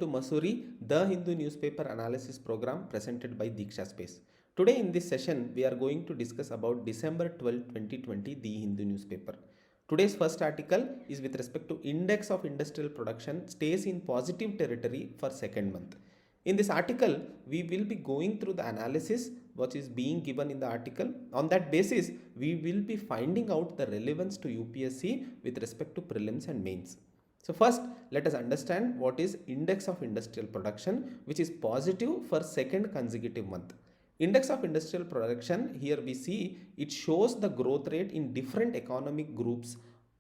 To Mussoorie, the Hindu newspaper analysis program presented by DEEKSHA SPACE. Today in this session, we are going to discuss about December 12, 2020, the Hindu newspaper. Today's first article is with respect to Index of Industrial Production stays in positive territory for second month. In this article, we will be going through the analysis what is being given in the article. On that basis, we will be finding out the relevance to UPSC with respect to prelims and mains. So first, let us understand what is Index of Industrial Production, which is positive for second consecutive month. Index of Industrial Production, here we see it shows the growth rate in different economic groups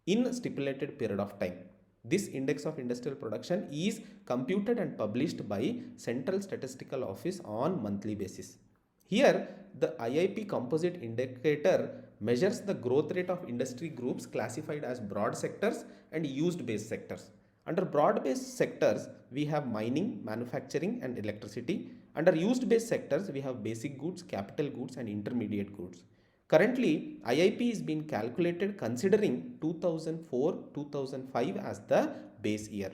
in stipulated period of time. This Index of Industrial Production is computed and published by Central Statistical Office on monthly basis. Here, the IIP composite indicator measures the growth rate of industry groups classified as broad sectors and used based sectors. Under broad based sectors, we have mining, manufacturing and electricity. Under used based sectors, we have basic goods, capital goods and intermediate goods. Currently, IIP is being calculated considering 2004-2005 as the base year.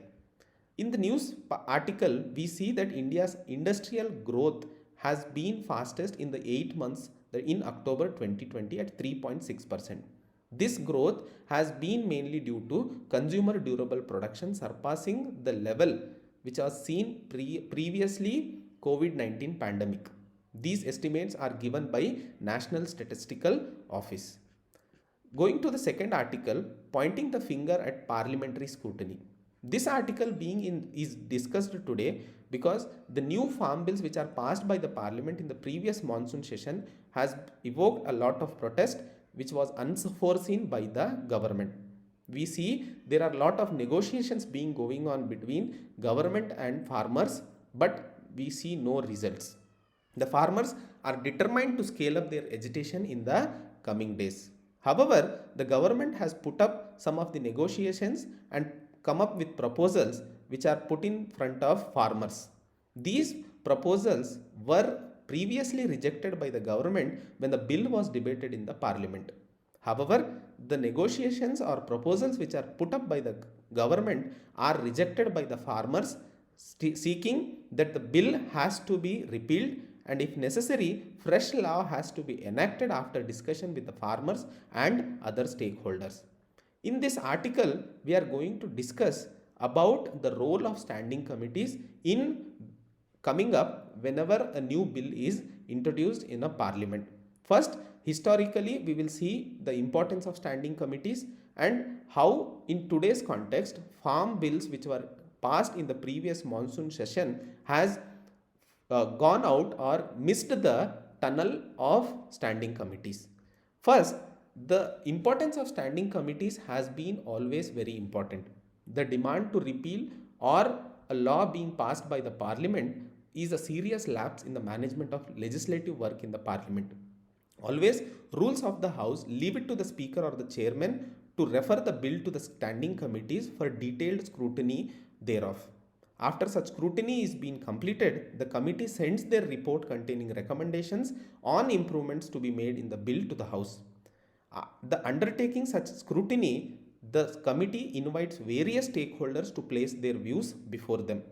In the news article, we see that India's industrial growth has been fastest in the 8 months in October 2020 at 3.6%. This growth has been mainly due to consumer durable production surpassing the level which was seen previously COVID-19 pandemic. These estimates are given by National Statistical Office. Going to the second article, pointing the finger at parliamentary scrutiny. This article is discussed today because the new farm bills which are passed by the parliament in the previous monsoon session has evoked a lot of protest which was unforeseen by the government. We see there are a lot of negotiations being going on between government and farmers, but we see no results. The farmers are determined to scale up their agitation in the coming days. However, the government has put up some of the negotiations and come up with proposals which are put in front of farmers. These proposals were previously rejected by the government when the bill was debated in the parliament. However, the negotiations or proposals which are put up by the government are rejected by the farmers, seeking that the bill has to be repealed and if necessary, fresh law has to be enacted after discussion with the farmers and other stakeholders. In this article, we are going to discuss about the role of standing committees in coming up whenever a new bill is introduced in a parliament. First, historically, we will see the importance of standing committees and how in today's context, farm bills which were passed in the previous monsoon session has gone out or missed the tunnel of standing committees. First, the importance of standing committees has been always very important. The demand to repeal or a law being passed by the parliament is a serious lapse in the management of legislative work in the parliament. Always, rules of the house leave it to the speaker or the chairman to refer the bill to the standing committees for detailed scrutiny thereof. After such scrutiny is being completed, the committee sends their report containing recommendations on improvements to be made in the bill to the house. The undertaking such scrutiny, the committee invites various stakeholders to place their views before them.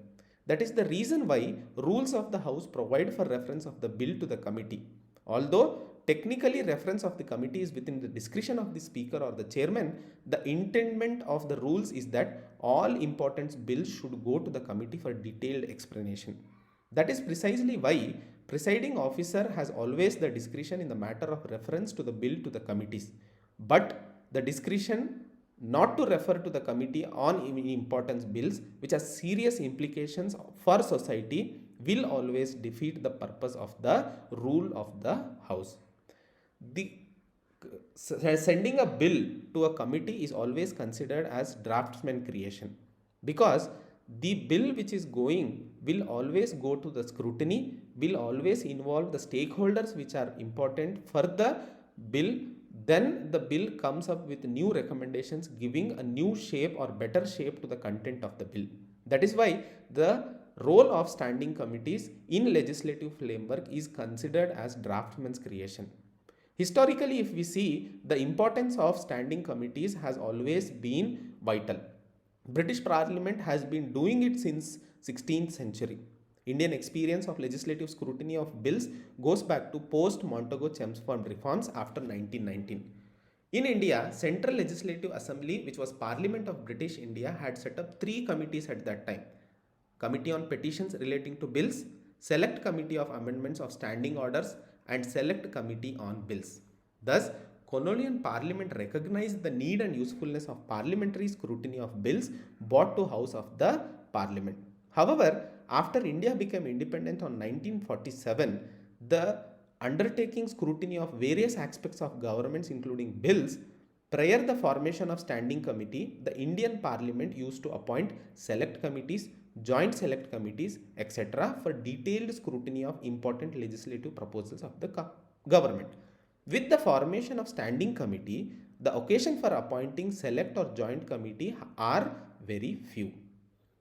That is the reason why rules of the house provide for reference of the bill to the committee. Although technically reference of the committee is within the discretion of the speaker or the chairman, the intendment of the rules is that all important bills should go to the committee for detailed explanation. That is precisely why presiding officer has always the discretion in the matter of reference to the bill to the committees, but the discretion not to refer to the committee on importance bills which have serious implications for society will always defeat the purpose of the rule of the house. Sending a bill to a committee is always considered as draftsman creation because the bill which is going will always go to the scrutiny, will always involve the stakeholders which are important for the bill. Then the bill comes up with new recommendations giving a new shape or better shape to the content of the bill. That is why the role of standing committees in legislative framework is considered as draftsman's creation. Historically, if we see, the importance of standing committees has always been vital. British Parliament has been doing it since 16th century. Indian experience of legislative scrutiny of bills goes back to post-Montagu-Chelmsford reforms after 1919. In India, Central Legislative Assembly, which was Parliament of British India, had set up three committees at that time. Committee on Petitions relating to bills, Select Committee of Amendments of Standing Orders, and Select Committee on Bills. Thus, colonial parliament recognized the need and usefulness of parliamentary scrutiny of bills brought to House of the Parliament. However, after India became independent on 1947, the undertaking scrutiny of various aspects of governments including bills. Prior the formation of standing committee, the Indian Parliament used to appoint select committees, joint select committees, etc. for detailed scrutiny of important legislative proposals of the government. With the formation of standing committee, the occasion for appointing select or joint committee are very few.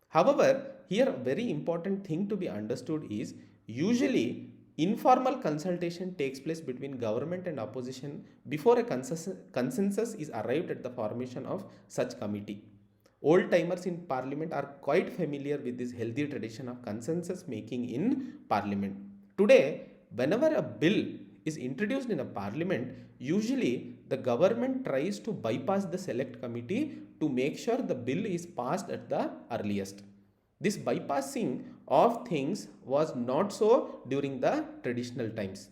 However, here a very important thing to be understood is usually informal consultation takes place between government and opposition before a consensus is arrived at the formation of such committee. Old timers in parliament are quite familiar with this healthy tradition of consensus making in parliament. Today, whenever a bill is introduced in a parliament, usually the government tries to bypass the select committee to make sure the bill is passed at the earliest. This bypassing of things was not so during the traditional times.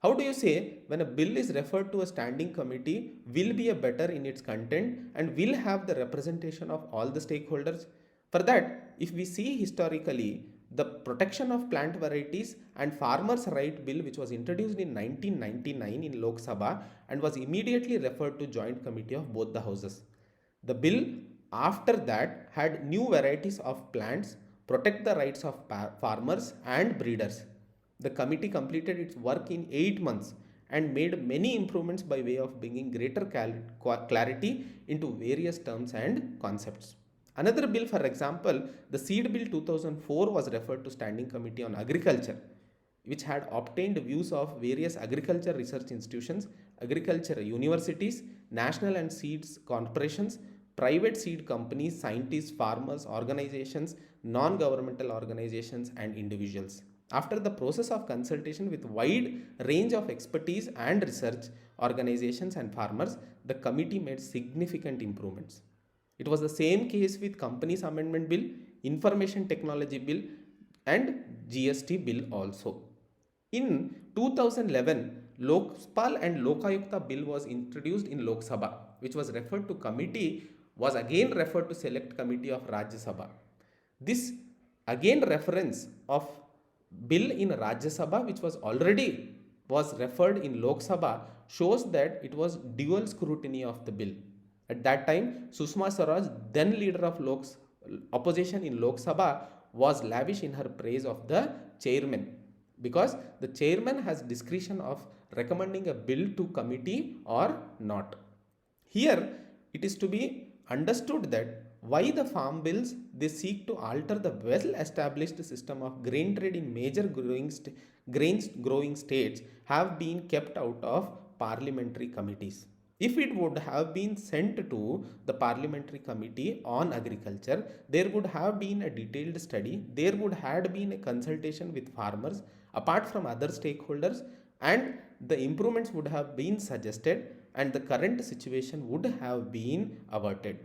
How do you say when a bill is referred to a standing committee will be a better in its content and will have the representation of all the stakeholders? For that, if we see historically, the protection of plant varieties and farmers' right bill, which was introduced in 1999 in Lok Sabha and was immediately referred to joint committee of both the houses. The bill after that had new varieties of plants, protect the rights of farmers and breeders. The committee completed its work in 8 months and made many improvements by way of bringing greater clarity into various terms and concepts. Another bill, for example, the Seed Bill 2004 was referred to Standing Committee on Agriculture, which had obtained views of various agriculture research institutions, agriculture universities, national and seeds corporations, private seed companies, scientists, farmers, organizations, non-governmental organizations and individuals. After the process of consultation with wide range of expertise and research organizations and farmers, the committee made significant improvements. It was the same case with Companies Amendment Bill, Information Technology Bill and GST Bill also. In 2011, Lokpal and Lokayukta Bill was introduced in Lok Sabha, which was referred to committee, was again referred to Select Committee of Rajya Sabha. This again reference of bill in Rajya Sabha, which was already was referred in Lok Sabha, shows that it was dual scrutiny of the bill. At that time, Sushma Swaraj, then leader of opposition in Lok Sabha, was lavish in her praise of the chairman, because the chairman has discretion of recommending a bill to committee or not. Here, it is to be understood that why the farm bills, they seek to alter the well-established system of grain trade in major grains growing states have been kept out of parliamentary committees. If it would have been sent to the parliamentary committee on agriculture, there would have been a detailed study, there would have been a consultation with farmers apart from other stakeholders, and the improvements would have been suggested and the current situation would have been averted.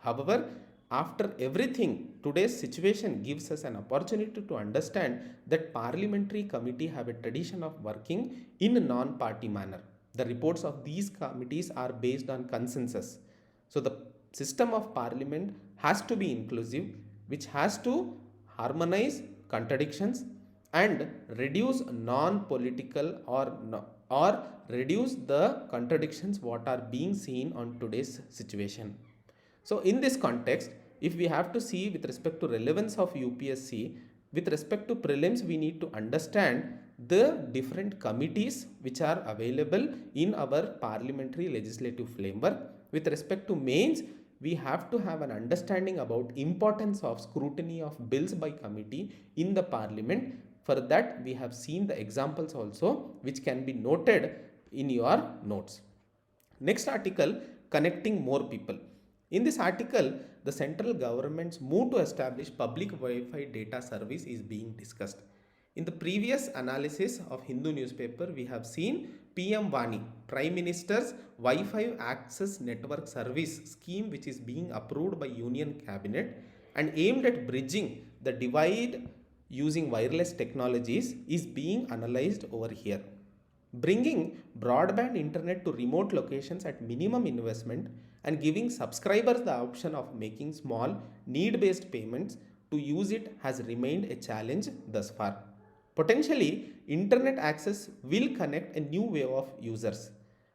However, after everything, today's situation gives us an opportunity to understand that parliamentary committee have a tradition of working in a non-party manner. The reports of these committees are based on consensus. So the system of parliament has to be inclusive, which has to harmonize contradictions and reduce non-political or reduce the contradictions what are being seen on today's situation. So in this context, if we have to see with respect to relevance of UPSC, with respect to prelims, we need to understand the different committees which are available in our parliamentary legislative framework. With respect to mains, we have to have an understanding about importance of scrutiny of bills by committee in the parliament. For that, we have seen the examples also which can be noted in your notes. Next article, connecting more people. In this article, the central government's move to establish public Wi-Fi data service is being discussed. In the previous analysis of Hindu newspaper, we have seen PM Vani, Prime Minister's Wi-Fi Access Network Service scheme, which is being approved by Union Cabinet and aimed at bridging the divide using wireless technologies, is being analyzed over here. Bringing broadband internet to remote locations at minimum investment and giving subscribers the option of making small need-based payments to use it has remained a challenge thus far. Potentially, internet access will connect a new wave of users.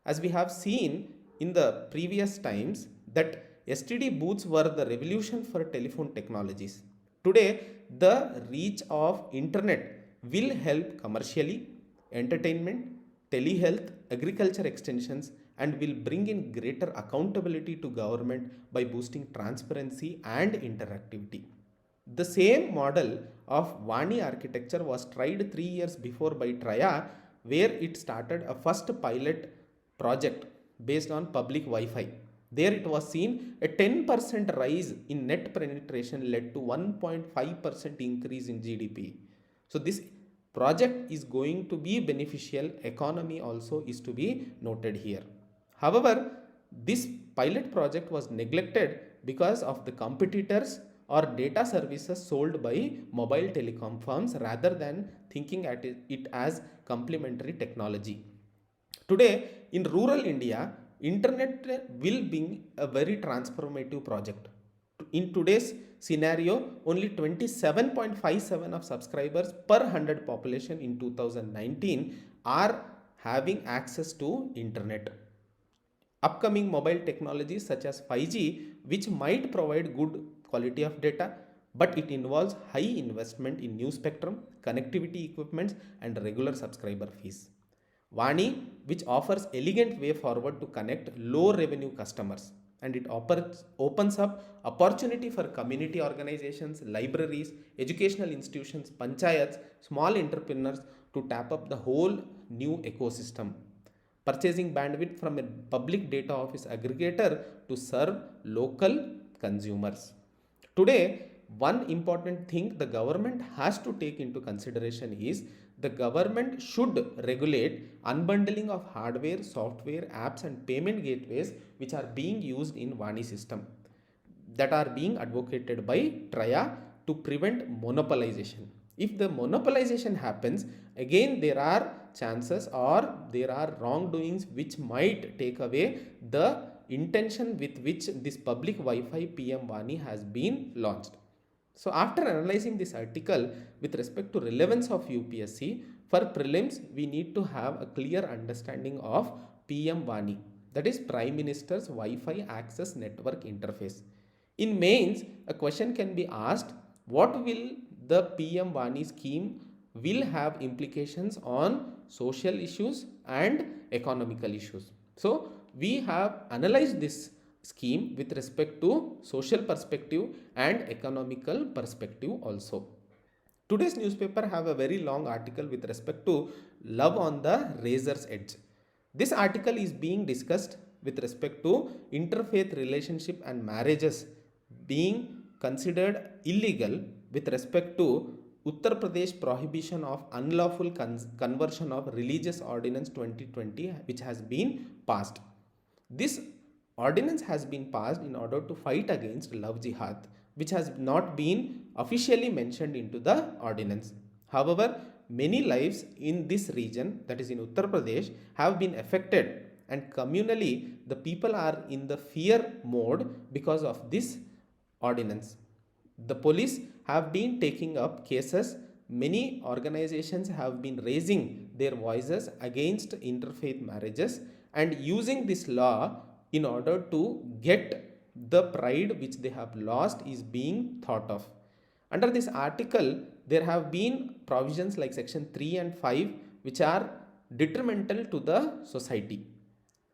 As we have seen in the previous times that STD booths were the revolution for telephone technologies. Today, the reach of internet will help commercially, entertainment, telehealth, agriculture extensions, and will bring in greater accountability to government by boosting transparency and interactivity. The same model of Vani architecture was tried 3 years before by Traya, where it started a first pilot project based on public Wi-Fi. There it was seen a 10% rise in net penetration led to 1.5% increase in GDP. So this project is going to be beneficial, economy also is to be noted here. However, this pilot project was neglected because of the competitors or data services sold by mobile telecom firms rather than thinking at it as complementary technology. Today, in rural India, internet will be a very transformative project. In today's scenario, only 27.57 of subscribers per 100 population in 2019 are having access to internet. Upcoming mobile technologies such as 5G, which might provide good quality of data, but it involves high investment in new spectrum, connectivity equipments, and regular subscriber fees. Vani, which offers elegant way forward to connect low revenue customers, and it opens up opportunity for community organizations, libraries, educational institutions, panchayats, small entrepreneurs to tap up the whole new ecosystem. Purchasing bandwidth from a public data office aggregator to serve local consumers. Today, one important thing the government has to take into consideration is the government should regulate unbundling of hardware, software, apps and payment gateways which are being used in Vani system, that are being advocated by Traya to prevent monopolization. If the monopolization happens, again there are chances or there are wrongdoings which might take away the intention with which this public Wi-Fi PM Vani has been launched. So after analyzing this article with respect to relevance of UPSC, for prelims we need to have a clear understanding of PM Vani, that is Prime Minister's Wi-Fi Access Network Interface. In mains, a question can be asked, what will the PM Vani scheme will have implications on social issues and economical issues. So we have analyzed this scheme with respect to social perspective and economical perspective also. Today's newspaper have a very long article with respect to love on the razor's edge. This article is being discussed with respect to interfaith relationship and marriages being considered illegal with respect to Uttar Pradesh prohibition of unlawful conversion of religious ordinance 2020 which has been passed. This ordinance has been passed in order to fight against love jihad, which has not been officially mentioned into the ordinance. However, many lives in this region, that is in Uttar Pradesh, have been affected, and communally the people are in the fear mode because of this ordinance. The police have been taking up cases. Many organizations have been raising their voices against interfaith marriages and using this law in order to get the pride which they have lost is being thought of. Under this article, there have been provisions like section 3 and 5 which are detrimental to the society.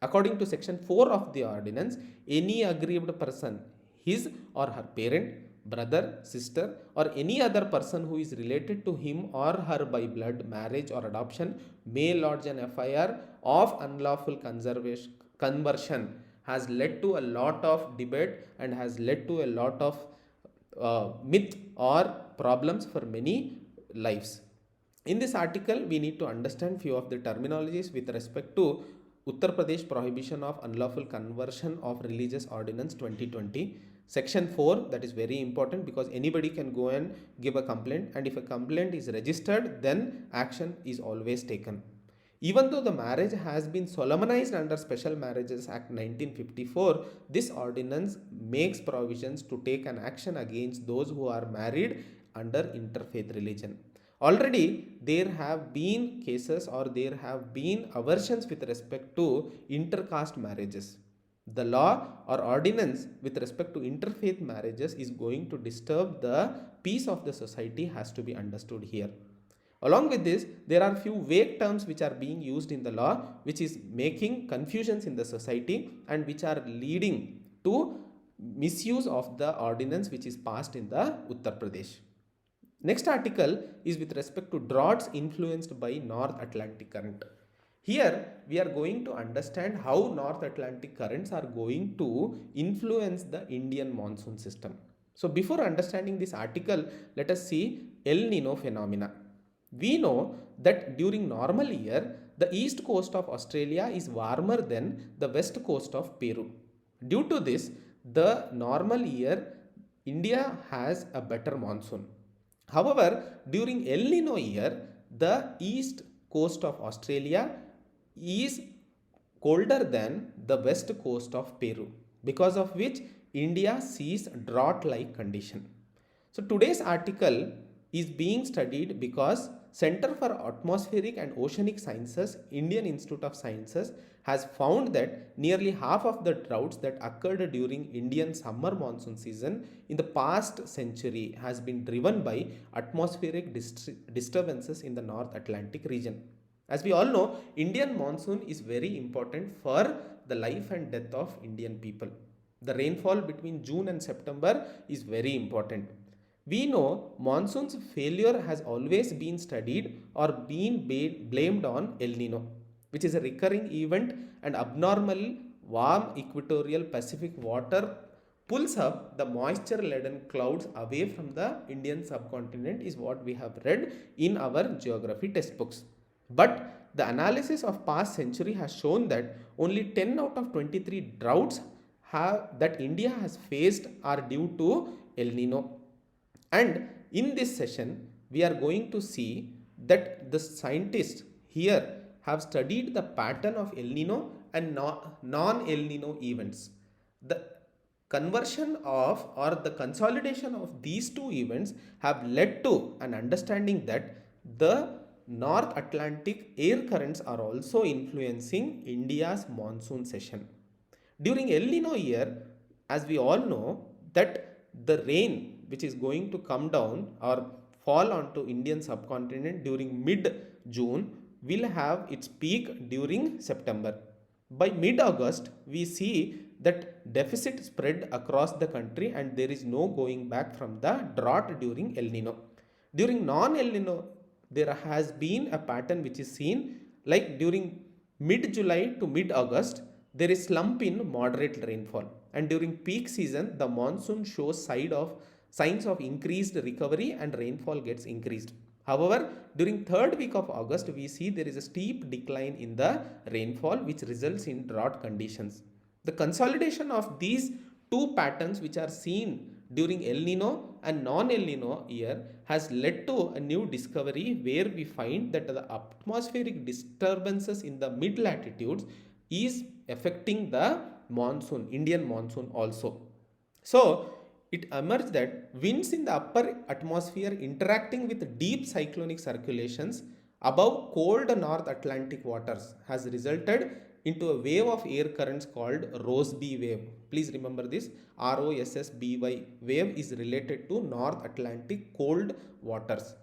According to section 4 of the ordinance, any aggrieved person, his or her parent, brother, sister or any other person who is related to him or her by blood, marriage or adoption may lodge an FIR of unlawful conversion has led to a lot of debate and has led to a lot of myth or problems for many lives. In this article, we need to understand few of the terminologies with respect to Uttar Pradesh prohibition of unlawful conversion of religious ordinance 2020. Section 4, that is very important because anybody can go and give a complaint, and if a complaint is registered, then action is always taken. Even though the marriage has been solemnized under Special Marriages Act 1954, this ordinance makes provisions to take an action against those who are married under interfaith religion. Already there have been cases or there have been aversions with respect to intercaste marriages. The law or ordinance with respect to interfaith marriages is going to disturb the peace of the society has to be understood here. Along with this, there are few vague terms which are being used in the law which is making confusions in the society and which are leading to misuse of the ordinance which is passed in the Uttar Pradesh. Next article is with respect to droughts influenced by North Atlantic current. Here we are going to understand how North Atlantic currents are going to influence the Indian monsoon system. So before understanding this article, let us see El Nino phenomena. We know that during normal year, the east coast of Australia is warmer than the west coast of Peru. Due to this, the normal year, India has a better monsoon. However, during El Nino year, the east coast of Australia is colder than the west coast of Peru, because of which India sees drought-like condition. So today's article is being studied because Center for Atmospheric and Oceanic Sciences, Indian Institute of Sciences has found that nearly half of the droughts that occurred during Indian summer monsoon season in the past century has been driven by atmospheric disturbances in the North Atlantic region. As we all know, Indian monsoon is very important for the life and death of Indian people. The rainfall between June and September is very important. We know monsoon's failure has always been studied or been blamed on El Nino, which is a recurring event and abnormal warm equatorial Pacific water pulls up the moisture laden clouds away from the Indian subcontinent is what we have read in our geography textbooks. But the analysis of past century has shown that only 10 out of 23 droughts that India has faced are due to El Nino. And in this session, we are going to see that the scientists here have studied the pattern of El Nino and non-El Nino events. The conversion of or the consolidation of these two events have led to an understanding that the North Atlantic air currents are also influencing India's monsoon session. During El Nino year, as we all know, that the rain which is going to come down or fall onto Indian subcontinent during mid-June will have its peak during September. By mid-August, we see that deficit spread across the country and there is no going back from the drought during El Nino. During non-El Nino, there has been a pattern which is seen like during mid-July to mid-August, there is slump in moderate rainfall, and during peak season, the monsoon shows signs of increased recovery and rainfall gets increased. However, during third week of August, we see there is a steep decline in the rainfall which results in drought conditions. The consolidation of these two patterns which are seen during El Nino and non-El Nino year has led to a new discovery where we find that the atmospheric disturbances in the mid latitudes is affecting the monsoon, Indian monsoon also. So it emerged that winds in the upper atmosphere interacting with deep cyclonic circulations above cold North Atlantic waters has resulted into a wave of air currents called Rossby wave. Please remember this, ROSSBY wave is related to North Atlantic cold waters.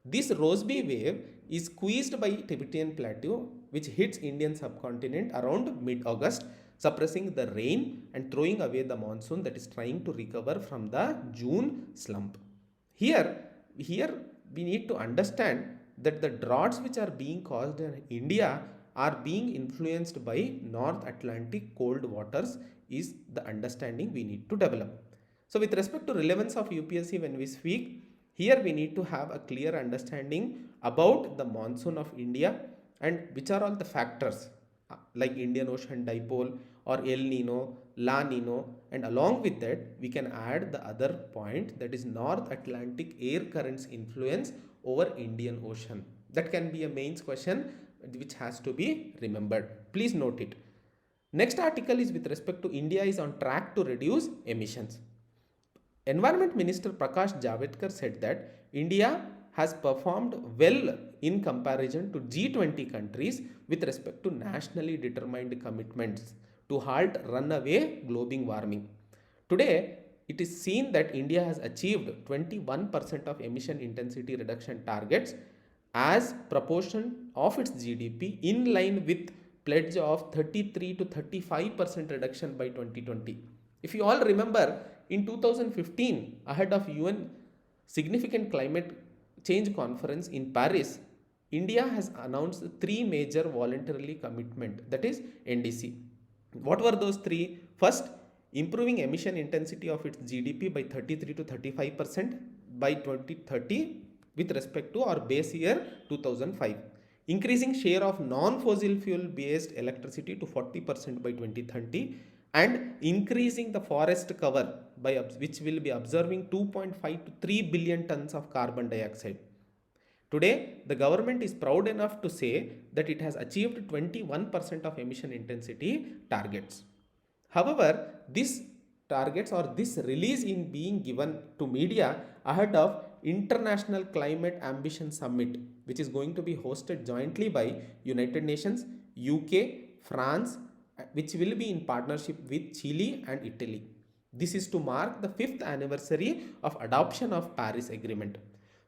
This Rossby wave is squeezed by Tibetan Plateau which hits Indian subcontinent around mid-August, suppressing the rain and throwing away the monsoon that is trying to recover from the June slump. Here we need to understand that the droughts which are being caused in India are being influenced by North Atlantic cold waters is the understanding we need to develop. So with respect to relevance of UPSC when we speak, here we need to have a clear understanding about the monsoon of India and which are all the factors like Indian Ocean Dipole or El Nino, La Nino, and along with that we can add the other point, that is North Atlantic air currents influence over Indian Ocean. That can be a mains question which has to be remembered. Please note it. Next article is with respect to India is on track to reduce emissions. Environment Minister Prakash Javadekar said that India has performed well in comparison to G20 countries with respect to nationally determined commitments to halt runaway global warming. Today, it is seen that India has achieved 21% of emission intensity reduction targets as proportion of its GDP, in line with pledge of 33 to 35% reduction by 2020. If you all remember, in 2015, ahead of UN significant climate change conference in Paris, India has announced three major voluntarily commitment, that is NDC. What were those three? First, improving emission intensity of its GDP by 33 to 35% by 2030 with respect to our base year 2005. Increasing share of non-fossil fuel based electricity to 40% by 2030, and increasing the forest cover by which will be observing 2.5 to 3 billion tons of carbon dioxide. Today, the government is proud enough to say that it has achieved 21% of emission intensity targets. However, these targets or this release in being given to media ahead of International Climate Ambition Summit, which is going to be hosted jointly by United Nations, UK, France, which will be in partnership with Chile and Italy. This is to mark the 5th anniversary of adoption of Paris Agreement.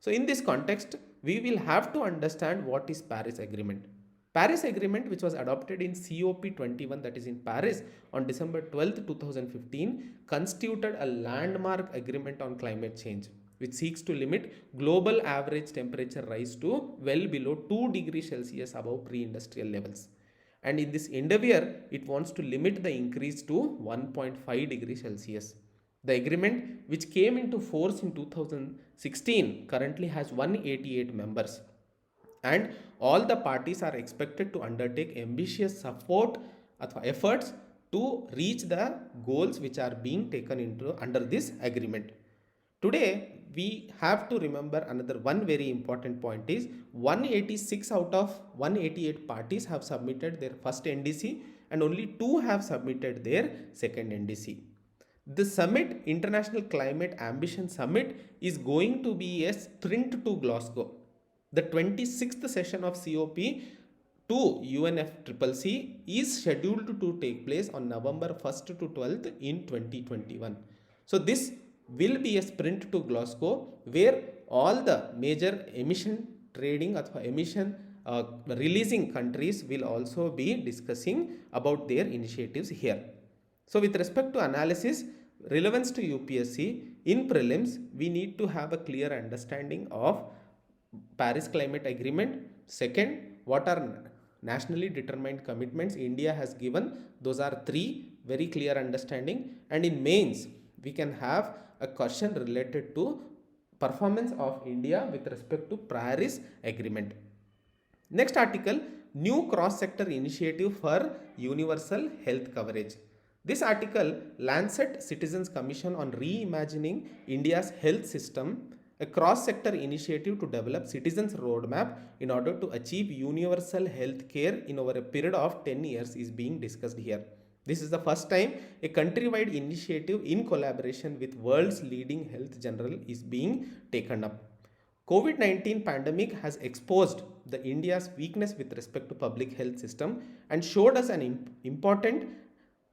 So in this context, we will have to understand what is Paris Agreement. Paris Agreement, which was adopted in COP21, that is in Paris on December 12, 2015, constituted a landmark agreement on climate change, which seeks to limit global average temperature rise to well below 2 degrees Celsius above pre-industrial levels. And in this endeavor, it wants to limit the increase to 1.5 degrees Celsius. The agreement, which came into force in 2016, currently has 188 members. And all the parties are expected to undertake ambitious efforts to reach the goals which are being taken into under this agreement. Today, we have to remember another one very important point is 186 out of 188 parties have submitted their first NDC and only 2 have submitted their second NDC. The summit, International Climate Ambition Summit, is going to be a sprint to Glasgow. The 26th session of COP2 UNFCCC is scheduled to take place on November 1st to 12th in 2021. So this will be a sprint to Glasgow where all the major emission trading or emission releasing countries will also be discussing about their initiatives here. So with respect to analysis, relevance to UPSC, in prelims, we need to have a clear understanding of Paris Climate Agreement. Second, what are nationally determined commitments India has given? Those are 3, very clear understanding. And in mains, we can have a question related to performance of India with respect to Paris Agreement. Next article, new cross-sector initiative for universal health coverage. This article, Lancet Citizens Commission on Reimagining India's Health System, a cross-sector initiative to develop citizens' roadmap in order to achieve universal health care in over a period of 10 years is being discussed here. This is the first time a countrywide initiative in collaboration with world's leading health journal is being taken up. COVID-19 pandemic has exposed the India's weakness with respect to public health system and showed us an important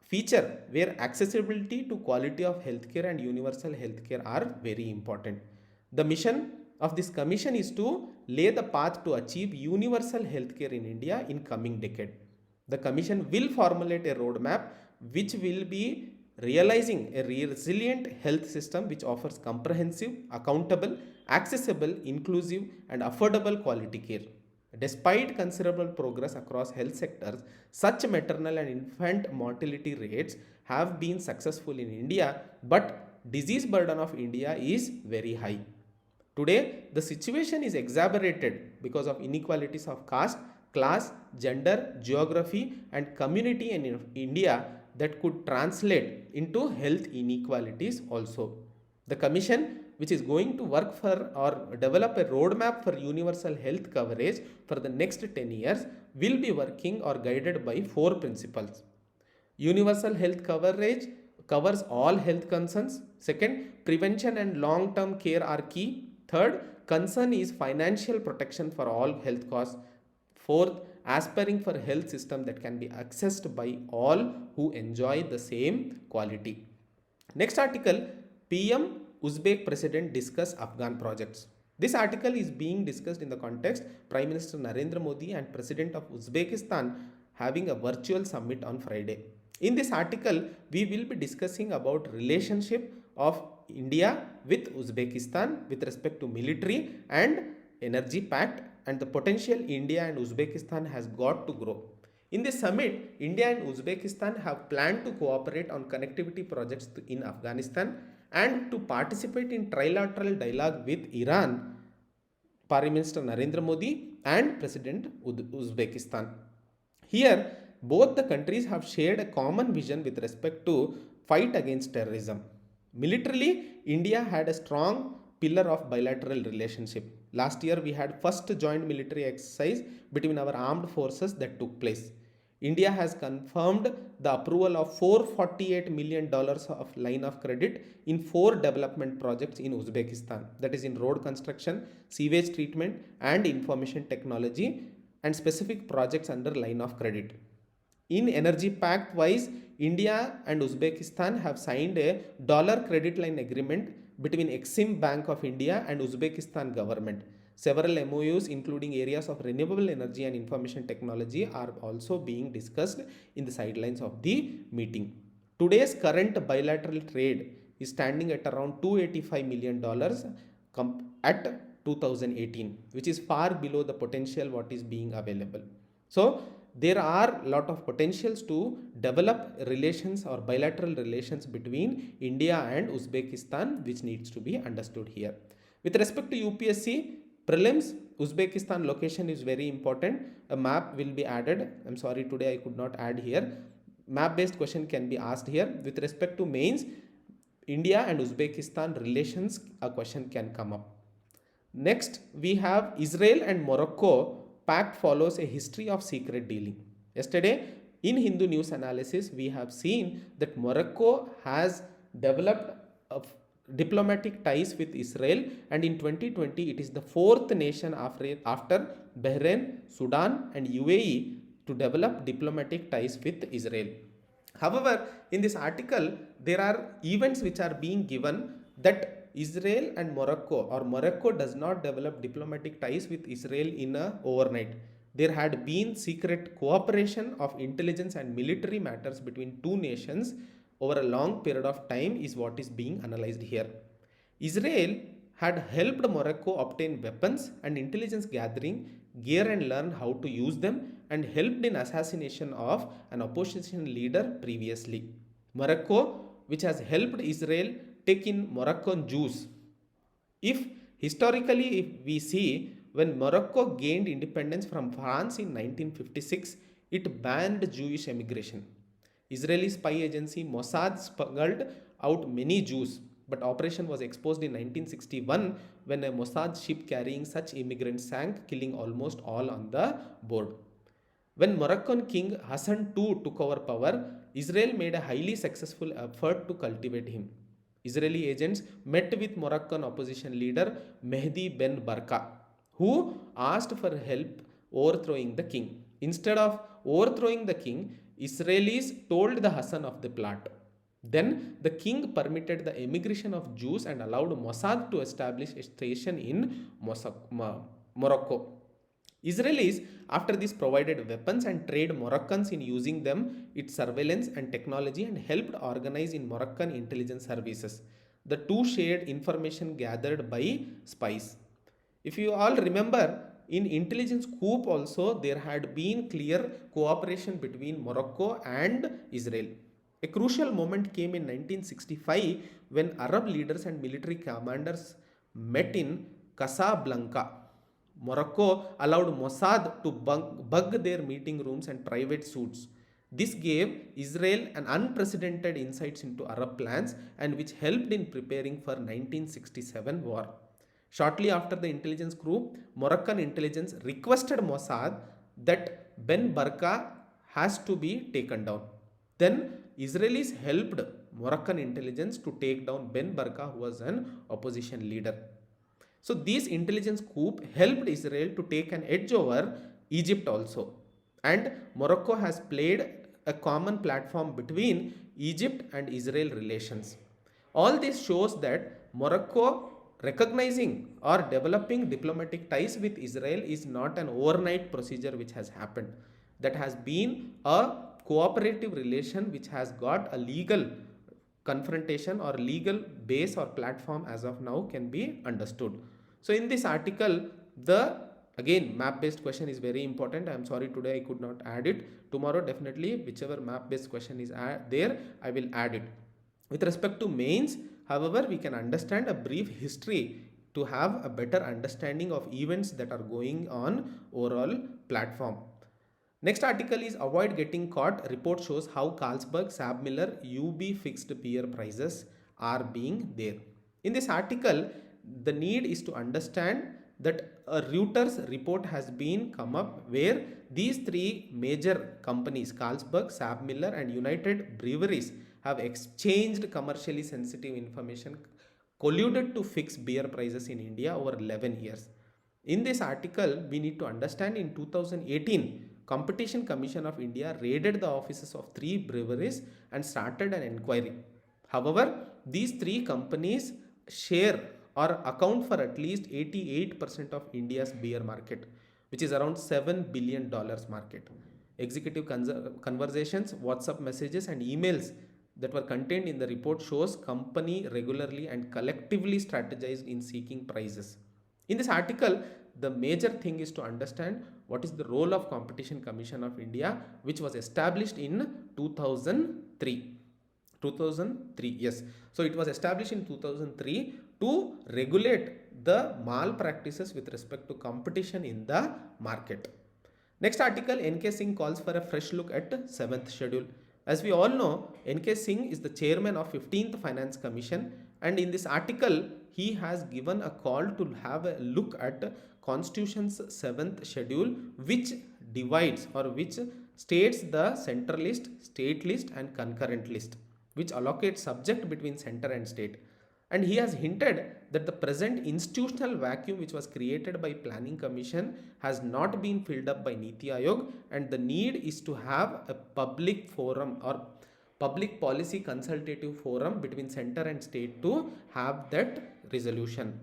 feature where accessibility to quality of healthcare and universal healthcare are very important. The mission of this commission is to lay the path to achieve universal healthcare in India in coming decade. The commission will formulate a roadmap which will be realizing a resilient health system which offers comprehensive, accountable, accessible, inclusive and affordable quality care. Despite considerable progress across health sectors, such maternal and infant mortality rates have been successful in India, but disease burden of India is very high. Today, the situation is exacerbated because of inequalities of caste, class, gender, geography, and community in India that could translate into health inequalities also. The Commission, which is going to work for or develop a roadmap for universal health coverage for the next 10 years, will be working or guided by four principles. Universal health coverage covers all health concerns. Second, prevention and long term care are key. Third, concern is financial protection for all health costs. Fourth, aspiring for health system that can be accessed by all who enjoy the same quality. Next article, PM Uzbek President discuss Afghan projects. This article is being discussed in the context Prime Minister Narendra Modi and President of Uzbekistan having a virtual summit on Friday. In this article, we will be discussing about relationship of India with Uzbekistan with respect to military and energy pact and the potential India and Uzbekistan has got to grow. In this summit, India and Uzbekistan have planned to cooperate on connectivity projects in Afghanistan and to participate in trilateral dialogue with Iran, Prime Minister Narendra Modi and President Uzbekistan. Here, both the countries have shared a common vision with respect to fight against terrorism. Militarily, India had a strong pillar of bilateral relationship. Last year, we had first joint military exercise between our armed forces that took place. India has confirmed the approval of $448 million of line of credit in 4 development projects in Uzbekistan, that is in road construction, sewage treatment and information technology and specific projects under line of credit. In energy pact wise, India and Uzbekistan have signed a dollar credit line agreement between Exim Bank of India and Uzbekistan government. Several MOUs including areas of renewable energy and information technology are also being discussed in the sidelines of the meeting. Today's current bilateral trade is standing at around $285 million at 2018, which is far below the potential what is being available. So, there are a lot of potentials to develop relations or bilateral relations between India and Uzbekistan, which needs to be understood here. With respect to UPSC prelims, Uzbekistan location is very important. A map will be added. I'm sorry, today I could not add here. Map based question can be asked here. With respect to mains, India and Uzbekistan relations, a question can come up. Next, we have Israel and Morocco. Pact follows a history of secret dealing. Yesterday, in Hindu News Analysis, we have seen that Morocco has developed diplomatic ties with Israel, and in 2020, it is the 4th nation after Bahrain, Sudan and UAE to develop diplomatic ties with Israel. However, in this article, there are events which are being given that Israel and Morocco or Morocco does not develop diplomatic ties with Israel in a overnight. There had been secret cooperation of intelligence and military matters between two nations over a long period of time is what is being analyzed here. Israel had helped Morocco obtain weapons and intelligence gathering gear and learn how to use them and helped in assassination of an opposition leader previously. Morocco, which has helped Israel take in Moroccan Jews. If we see when Morocco gained independence from France in 1956, it banned Jewish immigration. Israeli spy agency Mossad smuggled out many Jews, but operation was exposed in 1961 when a Mossad ship carrying such immigrants sank, killing almost all on the board. When Moroccan king Hassan II took over power, Israel made a highly successful effort to cultivate him. Israeli agents met with Moroccan opposition leader Mehdi Ben Barka, who asked for help overthrowing the king. Instead of overthrowing the king, Israelis told the Hassan of the plot. Then the king permitted the emigration of Jews and allowed Mossad to establish a station in Morocco. Israelis after this provided weapons and trained Moroccans in using them, its surveillance and technology, and helped organize in Moroccan intelligence services. The two shared information gathered by spies. If you all remember, in intelligence coup also there had been clear cooperation between Morocco and Israel. A crucial moment came in 1965 when Arab leaders and military commanders met in Casablanca. Morocco allowed Mossad to bug their meeting rooms and private suites. This gave Israel an unprecedented insights into Arab plans and which helped in preparing for 1967 war. Shortly after the intelligence coup, Moroccan intelligence requested Mossad that Ben Barka has to be taken down. Then Israelis helped Moroccan intelligence to take down Ben Barka, who was an opposition leader. So these intelligence coup helped Israel to take an edge over Egypt also. And Morocco has played a common platform between Egypt and Israel relations. All this shows that Morocco recognizing or developing diplomatic ties with Israel is not an overnight procedure which has happened. That has been a cooperative relation which has got a legal confrontation or legal base or platform as of now can be understood. So in this article, the again map based question is very important. I am sorry today I could not add it. Tomorrow definitely whichever map based question is there, I will add it. With respect to mains, however, we can understand a brief history to have a better understanding of events that are going on overall platform. Next article is avoid getting caught. Report shows how Carlsberg, Sab Miller, UB fixed beer prices are being there. In this article, the need is to understand that a Reuters report has been come up where these three major companies, Carlsberg, Sab Miller and United Breweries, have exchanged commercially sensitive information colluded to fix beer prices in India over 11 years. In this article, we need to understand in 2018, Competition Commission of India raided the offices of three breweries and started an inquiry. However, these three companies share or account for at least 88% of India's beer market, which is around $7 billion market. Executive conversations, WhatsApp messages and emails that were contained in the report shows company regularly and collectively strategized in seeking prizes. In this article, the major thing is to understand what is the role of Competition Commission of India, which was established in 2003. 2003, yes. So it was established in 2003 to regulate the malpractices with respect to competition in the market. Next article, NK Singh calls for a fresh look at 7th schedule. As we all know, NK Singh is the chairman of 15th Finance Commission, and in this article, he has given a call to have a look at Constitution's 7th schedule, which divides or which states the central list, state list and concurrent list, which allocates subject between center and state. And he has hinted that the present institutional vacuum which was created by Planning Commission has not been filled up by Niti Aayog, and the need is to have a public forum or public policy consultative forum between center and state to have that resolution.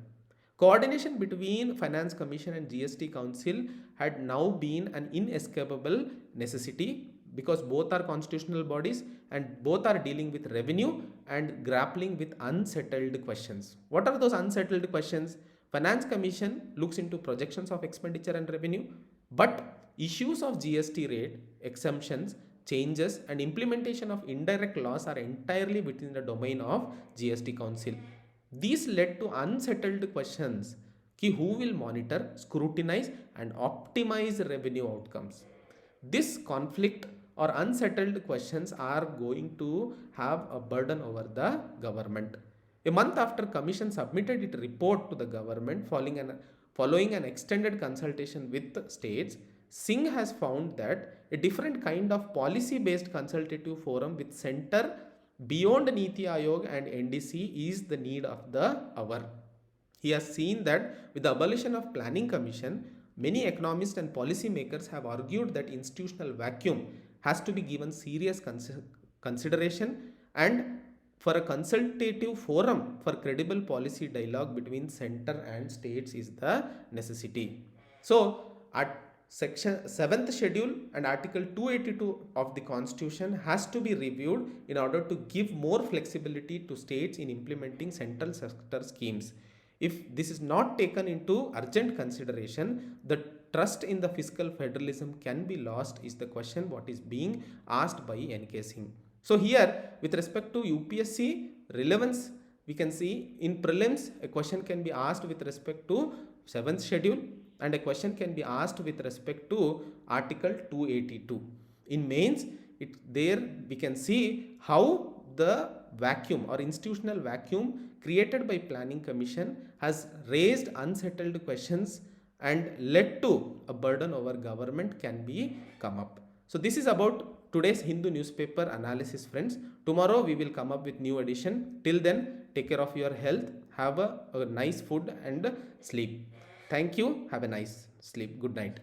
Coordination between Finance Commission and GST Council had now been an inescapable necessity because both are constitutional bodies and both are dealing with revenue and grappling with unsettled questions. What are those unsettled questions? Finance Commission looks into projections of expenditure and revenue, but issues of GST rate, exemptions, changes and implementation of indirect laws are entirely within the domain of GST Council. These led to unsettled questions ki who will monitor, scrutinize and optimize revenue outcomes. This conflict or unsettled questions are going to have a burden over the government. A month after Commission submitted its report to the government following an extended consultation with states, Singh has found that a different kind of policy-based consultative forum with center beyond Niti Aayog and NDC is the need of the hour. He has seen that with the abolition of Planning Commission, many economists and policy makers have argued that institutional vacuum has to be given serious consideration, and for a consultative forum for credible policy dialogue between center and states is the necessity. So, at Section 7th schedule and Article 282 of the Constitution has to be reviewed in order to give more flexibility to states in implementing central sector schemes. If this is not taken into urgent consideration, the trust in the fiscal federalism can be lost is the question what is being asked by NK Singh. So here with respect to UPSC relevance, we can see in prelims a question can be asked with respect to 7th schedule and a question can be asked with respect to article 282. In mains, there we can see how the vacuum or institutional vacuum created by planning commission has raised unsettled questions and led to a burden over government can be come up. So this is about today's Hindu newspaper analysis, friends. Tomorrow we will come up with new edition. Till then, take care of your health, have a nice food and sleep. Thank you. Have a nice sleep. Good night.